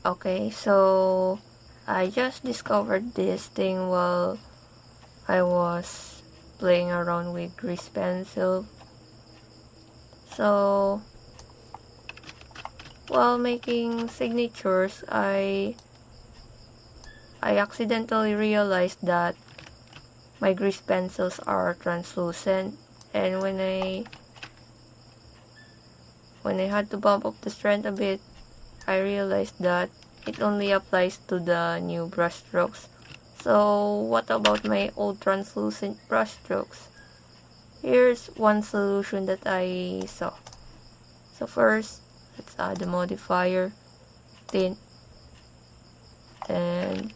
Okay, so I just discovered this thing while I was playing around with grease pencil. So while making signatures, I accidentally realized that my grease pencils are translucent, and when I had to bump up the strength a bit, I realized that it only applies to the new brush strokes. So what about my old translucent brush strokes? Here's one solution that I saw. So first, let's add the modifier, tint, and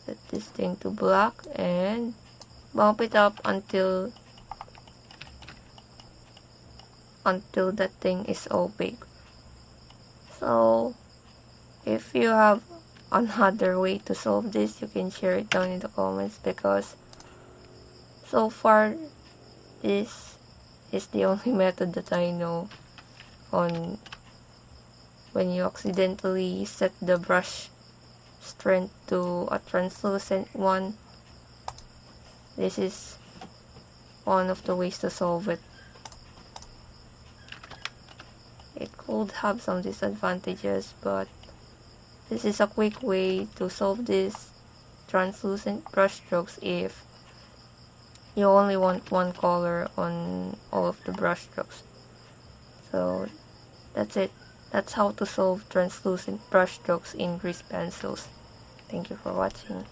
set this thing to black and bump it up until that thing is opaque. So if you have another way to solve this, you can share it down in the comments, because so far this is the only method that I know on when you accidentally set the brush strength to a translucent one. This is one of the ways to solve it. It could have some disadvantages, but this is a quick way to solve this translucent brush strokes if you only want one color on all of the brush strokes. So that's it. That's how to solve translucent brush strokes in grease pencils. Thank you for watching.